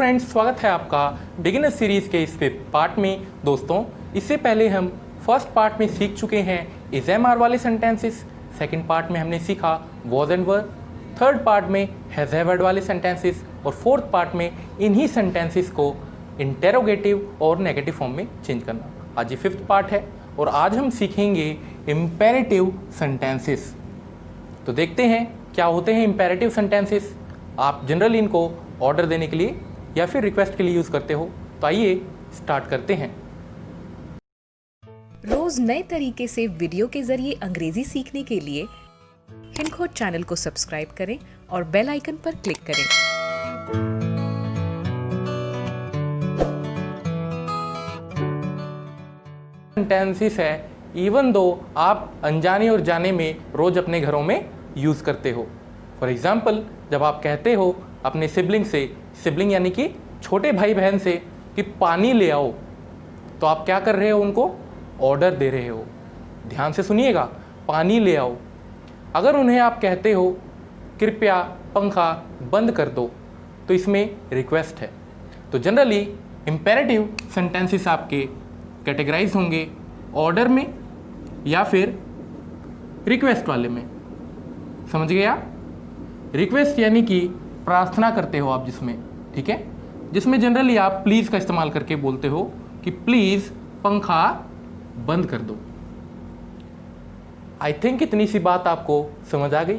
Friends, स्वागत है आपका बिगिनर सीरीज़ के इस 5th पार्ट में। दोस्तों, इससे पहले हम फर्स्ट पार्ट में सीख चुके हैं इज एम आर वाले सेंटेंसेस, सेकंड पार्ट में हमने सीखा was and were, third part में हैज़ हैव हैड वाले सेंटेंसेस और फोर्थ पार्ट में इन्हीं सेंटेंसेस को इंटेरोगेटिव और नेगेटिव फॉर्म में चेंज करना। आज ये 5th पार्ट है और आज हम सीखेंगे इम्पेरेटिव सेंटेंसेस। तो देखते हैं क्या होते हैं इम्पेरेटिव सेंटेंसेस। आप जनरली इनको ऑर्डर देने के लिए या फिर रिक्वेस्ट के लिए यूज़ करते हो। तो आइए स्टार्ट करते हैं। रोज नए तरीके से वीडियो के जरिए अंग्रेजी सीखने के लिए हिंखोज चैनल को सब्सक्राइब करें और बेल आइकन पर क्लिक करें। सेंटेंसेस है इवन दो आप अनजाने और जाने में रोज अपने घरों में यूज़ करते हो। फॉर एग्जाम्पल, जब आप कहते हो अपने सिबलिंग से, सिबलिंग यानी कि छोटे भाई बहन से, कि पानी ले आओ, तो आप क्या कर रहे हो? उनको ऑर्डर दे रहे हो। ध्यान से सुनिएगा, पानी ले आओ। अगर उन्हें आप कहते हो कृपया पंखा बंद कर दो, तो इसमें रिक्वेस्ट है। तो जनरली इम्पेरेटिव सेंटेंसेस आपके कैटेगराइज होंगे ऑर्डर में या फिर रिक्वेस्ट वाले में। समझ गए आप? रिक्वेस्ट यानी कि प्रार्थना करते हो आप जिसमें, ठीक है, जिसमें जनरली आप प्लीज़ का इस्तेमाल करके बोलते हो कि प्लीज़ पंखा बंद कर दो। आई थिंक इतनी सी बात आपको समझ आ गई।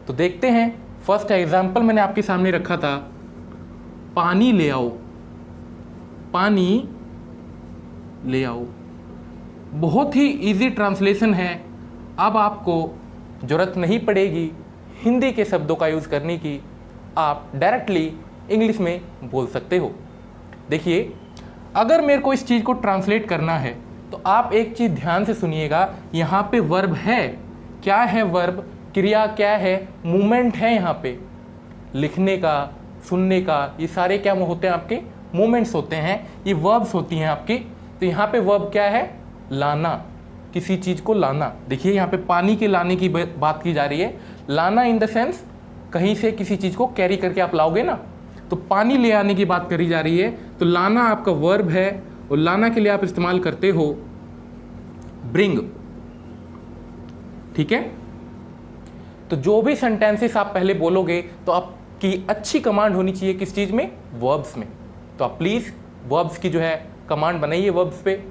तो देखते हैं, फर्स्ट एग्जाम्पल मैंने आपके सामने रखा था, पानी ले आओ, पानी ले आओ। बहुत ही इजी ट्रांसलेशन है। अब आपको ज़रूरत नहीं पड़ेगी हिंदी के शब्दों का यूज़ करने की, आप डायरेक्टली इंग्लिश में बोल सकते हो। देखिए, अगर मेरे को इस चीज़ को ट्रांसलेट करना है तो आप एक चीज़ ध्यान से सुनिएगा। यहाँ पे वर्ब है, क्या है वर्ब? क्रिया क्या है? मूवमेंट है। यहाँ पे लिखने का, सुनने का, ये सारे क्या होते हैं? आपके मूवमेंट्स होते हैं, ये वर्ब्स होती हैं आपकी। तो यहाँ पे वर्ब क्या है? लाना, किसी चीज़ को लाना। देखिए, यहाँ पे पानी के लाने की बात की जा रही है। लाना इन द सेंस कहीं से किसी चीज़ को कैरी करके आप लाओगे ना, तो पानी ले आने की बात करी जा रही है। तो लाना आपका वर्ब है और लाना के लिए आप इस्तेमाल करते हो ब्रिंग, ठीक है। तो जो भी सेंटेंसेस आप पहले बोलोगे तो आपकी अच्छी कमांड होनी चाहिए किस चीज़ में? वर्ब्स में। तो आप प्लीज़ वर्ब्स की जो है कमांड बनाइए, वर्ब्स पे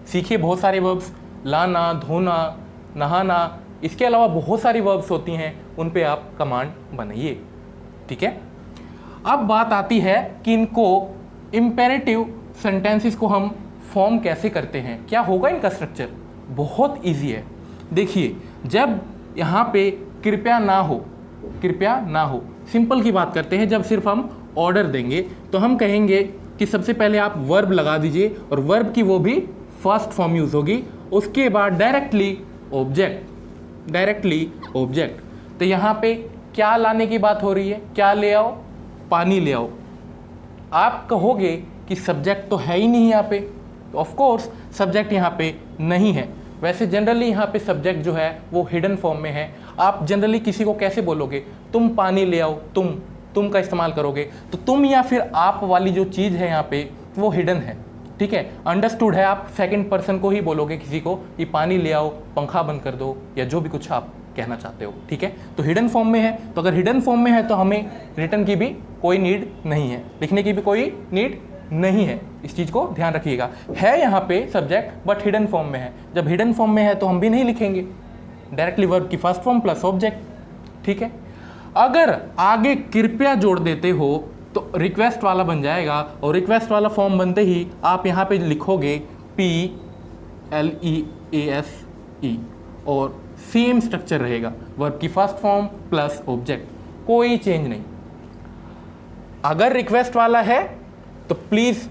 सीखिए। बहुत सारे वर्ब्स, लाना, धोना, नहाना, इसके अलावा बहुत सारी वर्ब्स होती हैं, उन पे आप कमांड बनाइए, ठीक है। अब बात आती है कि इनको इम्पेरेटिव सेंटेंसेस को हम फॉर्म कैसे करते हैं, क्या होगा इनका स्ट्रक्चर? बहुत इजी है। देखिए, जब यहाँ पे कृपया ना हो, कृपया ना हो, सिंपल की बात करते हैं। जब सिर्फ हम ऑर्डर देंगे तो हम कहेंगे कि सबसे पहले आप वर्ब लगा दीजिए और वर्ब की वो भी फर्स्ट फॉर्म यूज़ होगी। उसके बाद डायरेक्टली ऑब्जेक्ट, डायरेक्टली ऑब्जेक्ट। तो यहाँ पे क्या लाने की बात हो रही है? क्या ले आओ? पानी ले आओ। आप कहोगे कि सब्जेक्ट तो है ही नहीं यहाँ पे, तो ऑफ कोर्स सब्जेक्ट यहाँ पे नहीं है। वैसे जनरली यहाँ पे सब्जेक्ट जो है वो हिडन फॉर्म में है। आप जनरली किसी को कैसे बोलोगे? तुम पानी ले आओ, तुम का इस्तेमाल करोगे। तो तुम या फिर आप वाली जो चीज़ है यहाँ पे वो हिडन है, ठीक है, अंडरस्टूड है। आप सेकंड पर्सन को ही बोलोगे किसी को कि पानी ले आओ, पंखा बंद कर दो, या जो भी कुछ आप कहना चाहते हो, ठीक है। तो हिडन फॉर्म में है। तो अगर हिडन फॉर्म में है तो हमें रिटर्न की भी कोई नीड नहीं है, लिखने की भी कोई नीड नहीं है। इस चीज़ को ध्यान रखिएगा। है यहाँ पे सब्जेक्ट बट हिडन फॉर्म में है। जब हिडन फॉर्म में है तो हम भी नहीं लिखेंगे, डायरेक्टली वर्ब की फर्स्ट फॉर्म प्लस ऑब्जेक्ट, ठीक है। अगर आगे कृपया जोड़ देते हो तो रिक्वेस्ट वाला बन जाएगा और रिक्वेस्ट वाला फॉर्म बनते ही आप यहाँ पे लिखोगे PLEASE और सेम स्ट्रक्चर रहेगा, वर्ब की फर्स्ट फॉर्म प्लस ऑब्जेक्ट, कोई चेंज नहीं। अगर रिक्वेस्ट वाला है तो प्लीज़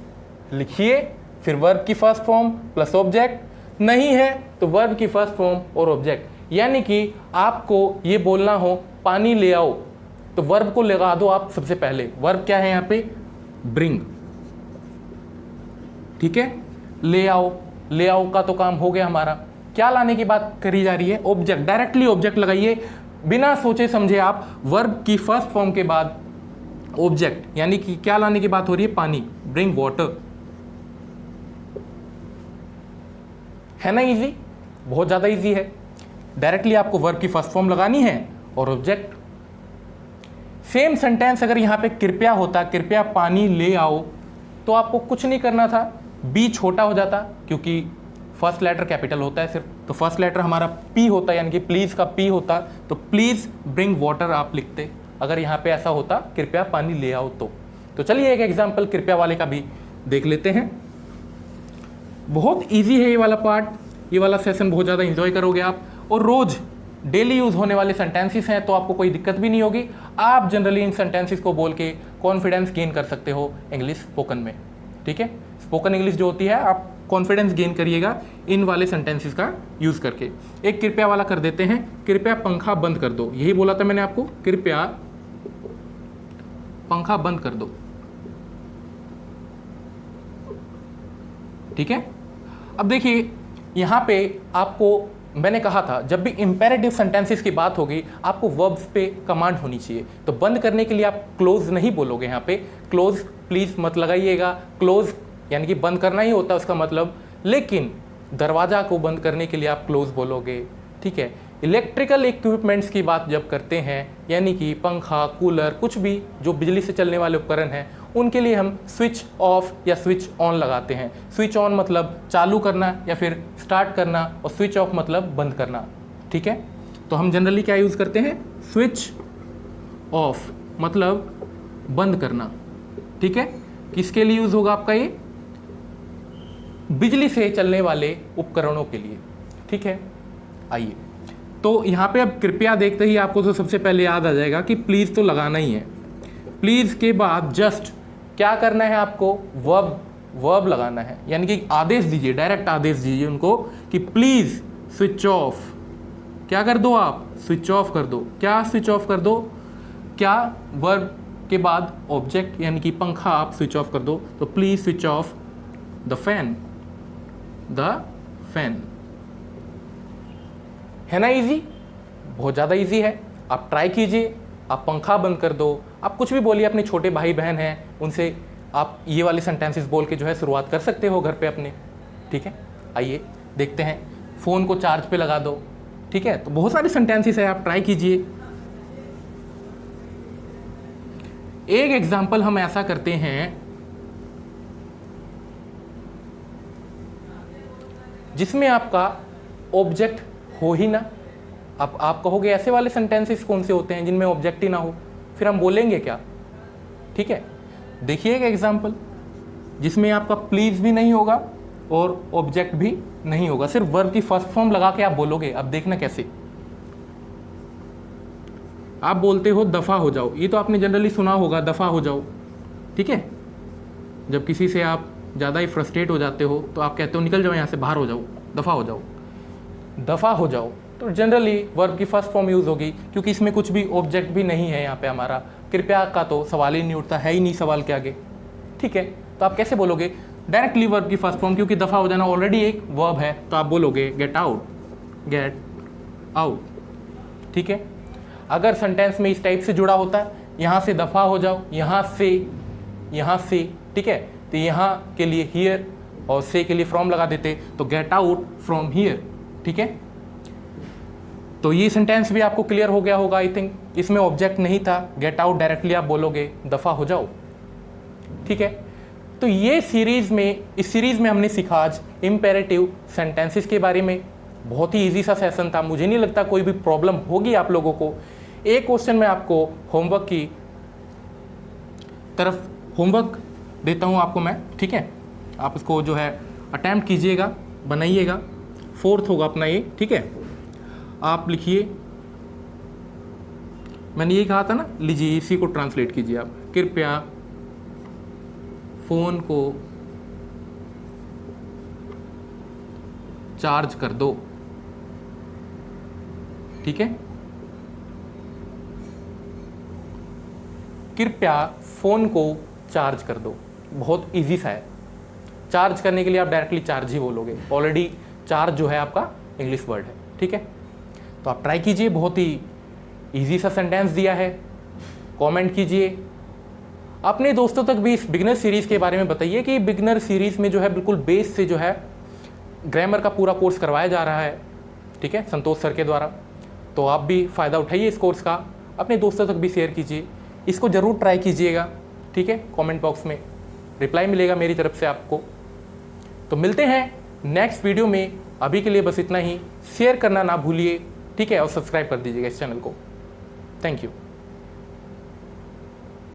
लिखिए, फिर वर्ब की फर्स्ट फॉर्म प्लस ऑब्जेक्ट। नहीं है तो वर्ब की फर्स्ट फॉर्म और ऑब्जेक्ट। यानी कि आपको ये बोलना हो पानी ले आओ, तो वर्ब को लगा दो आप सबसे पहले। वर्ब क्या है यहाँ पे? ब्रिंग, ठीक है। ले आओ, ले आओ का तो काम हो गया हमारा। क्या लाने की बात करी जा रही है? ऑब्जेक्ट, डायरेक्टली ऑब्जेक्ट लगाइए बिना सोचे समझे। आप वर्ब की फर्स्ट फॉर्म के बाद ऑब्जेक्ट यानी कि क्या लाने की बात हो रही है, पानी, ब्रिंग वाटर, है ना इजी, बहुत ज़्यादा इजी है। डायरेक्टली आपको वर्ब की फर्स्ट फॉर्म लगानी है और ऑब्जेक्ट। सेम सेंटेंस अगर यहाँ पे कृपया होता, कृपया पानी ले आओ, तो आपको कुछ नहीं करना था, बी छोटा हो जाता क्योंकि फर्स्ट लेटर कैपिटल होता है सिर्फ, तो फर्स्ट लेटर हमारा पी होता, यानी कि प्लीज़ का पी होता, तो प्लीज़ ब्रिंग वाटर आप लिखते अगर यहाँ पे ऐसा होता कृपया पानी ले आओ तो चलिए एक एग्जाम्पल कृपया वाले का भी देख लेते हैं। बहुत इजी है ये वाला पार्ट, ये वाला सेशन बहुत ज़्यादा इंजॉय करोगे आप, और रोज़ डेली यूज़ होने वाले सेंटेंसेस हैं, तो आपको कोई दिक्कत भी नहीं होगी। आप जनरली इन सेंटेंसेस को बोल के कॉन्फिडेंस गेन कर सकते हो इंग्लिश स्पोकन में, ठीक है। स्पोकन इंग्लिश जो होती है आप कॉन्फिडेंस गेन करिएगा इन वाले सेंटेंसेस का यूज़ करके। एक कृपया वाला कर देते हैं, कृपया पंखा बंद कर दो, यही बोला था मैंने आपको, कृपया पंखा बंद कर दो, ठीक है। अब देखिए यहाँ पे आपको मैंने कहा था जब भी इंपेरेटिव सेंटेंसेस की बात होगी आपको वर्ब्स पे कमांड होनी चाहिए, तो बंद करने के लिए आप क्लोज नहीं बोलोगे, यहाँ पे क्लोज प्लीज मत लगाइएगा, क्लोज यानी कि बंद करना ही होता है उसका मतलब, लेकिन दरवाज़ा को बंद करने के लिए आप क्लोज बोलोगे, ठीक है। इलेक्ट्रिकल इक्विपमेंट्स की बात जब करते हैं, यानी कि पंखा, कूलर, कुछ भी जो बिजली से चलने वाले उपकरण हैं, उनके लिए हम स्विच ऑफ या स्विच ऑन लगाते हैं। स्विच ऑन मतलब चालू करना या फिर स्टार्ट करना, और स्विच ऑफ मतलब बंद करना, ठीक है। तो हम जनरली क्या यूज़ करते हैं, स्विच ऑफ मतलब बंद करना, ठीक है। किसके लिए यूज़ होगा आपका ये, बिजली से चलने वाले उपकरणों के लिए, ठीक है। आइए तो यहाँ पे अब कृपया देखते ही आपको तो सबसे पहले याद आ जाएगा कि प्लीज़ तो लगाना ही है। प्लीज़ के बाद जस्ट क्या करना है आपको, वर्ब लगाना है, यानी कि आदेश दीजिए, डायरेक्ट आदेश दीजिए उनको कि प्लीज़ स्विच ऑफ, क्या कर दो आप, स्विच ऑफ कर दो। क्या स्विच ऑफ कर दो, क्या वर्ब के बाद ऑब्जेक्ट यानी कि पंखा आप स्विच ऑफ कर दो, तो please switch off the fan, है ना इजी, बहुत ज़्यादा इजी है। आप ट्राई कीजिए, आप पंखा बंद कर दो, आप कुछ भी बोलिए, अपने छोटे भाई बहन हैं उनसे आप ये वाले सेंटेंसेस बोल के जो है शुरुआत कर सकते हो घर पे अपने, ठीक है। आइए देखते हैं, फ़ोन को चार्ज पे लगा दो, ठीक है। तो बहुत सारे सेंटेंसेस है, आप ट्राई कीजिए। एक एग्जाम्पल हम ऐसा करते हैं जिसमें आपका ऑब्जेक्ट हो ही ना। अब आप कहोगे ऐसे वाले सेंटेंसेस कौन से होते हैं जिनमें ऑब्जेक्ट ही ना हो, फिर हम बोलेंगे क्या, ठीक है। देखिए एक एग्जांपल जिसमें आपका प्लीज़ भी नहीं होगा और ऑब्जेक्ट भी नहीं होगा, सिर्फ वर्ब की फर्स्ट फॉर्म लगा के आप बोलोगे। अब देखना कैसे, आप बोलते हो दफ़ा हो जाओ, ये तो आपने जनरली सुना होगा, दफ़ा हो जाओ, ठीक है। जब किसी से आप ज़्यादा ही फ्रस्ट्रेट हो जाते हो तो आप कहते हो निकल जाओ यहाँ से, बाहर हो जाओ, दफ़ा हो जाओ, दफ़ा हो जाओ। तो जनरली वर्ब की फर्स्ट फॉर्म यूज़ होगी, क्योंकि इसमें कुछ भी ऑब्जेक्ट भी नहीं है यहाँ पे हमारा। कृपया का तो सवाल ही नहीं उठता, है ही नहीं सवाल के आगे, ठीक है। तो आप कैसे बोलोगे, डायरेक्टली वर्ब की फर्स्ट फॉर्म, क्योंकि दफ़ा हो जाना ऑलरेडी एक वर्ब है, तो आप बोलोगे गेट आउट, ठीक है। अगर सेंटेंस में इस टाइप से जुड़ा होता, यहाँ से दफ़ा हो जाओ, यहाँ से, ठीक है, तो यहाँ के लिए हियर और से के लिए फ्रॉम लगा देते, तो गेट आउट फ्रॉम हियर, ठीक है। तो ये सेंटेंस भी आपको क्लियर हो गया होगा आई थिंक, इसमें ऑब्जेक्ट नहीं था, गेट आउट डायरेक्टली आप बोलोगे दफ़ा हो जाओ, ठीक है। तो ये इस सीरीज़ में हमने सीखा आज इम्पेरेटिव सेंटेंसेस के बारे में। बहुत ही इजी सा सेशन था, मुझे नहीं लगता कोई भी प्रॉब्लम होगी आप लोगों को। एक क्वेश्चन मैं आपको होमवर्क की तरफ होमवर्क देता हूँ आपको मैं, ठीक है। आप इसको जो है अटैम्प्ट कीजिएगा, बनाइएगा, 4th होगा अपना ये, ठीक है। आप लिखिए, मैंने ये कहा था ना, लीजिए इसी को ट्रांसलेट कीजिए आप, कृपया फ़ोन को चार्ज कर दो, ठीक है। कृपया फ़ोन को चार्ज कर दो, बहुत इजी सा है। चार्ज करने के लिए आप डायरेक्टली चार्ज ही बोलोगे, ऑलरेडी चार्ज जो है आपका इंग्लिश वर्ड है, ठीक है। तो आप ट्राई कीजिए, बहुत ही इजी सा सेंटेंस दिया है, कमेंट कीजिए, अपने दोस्तों तक भी इस बिगनर सीरीज़ के बारे में बताइए कि बिगनर सीरीज़ में जो है बिल्कुल बेस से जो है ग्रामर का पूरा कोर्स करवाया जा रहा है, ठीक है, संतोष सर के द्वारा। तो आप भी फ़ायदा उठाइए इस कोर्स का, अपने दोस्तों तक भी शेयर कीजिए, इसको ज़रूर ट्राई कीजिएगा, ठीक है। कमेंट बॉक्स में रिप्लाई मिलेगा मेरी तरफ से आपको। तो मिलते हैं नेक्स्ट वीडियो में, अभी के लिए बस इतना ही। शेयर करना ना भूलिए, ठीक है, और सब्सक्राइब कर दीजिएगा इस चैनल को। Thank you.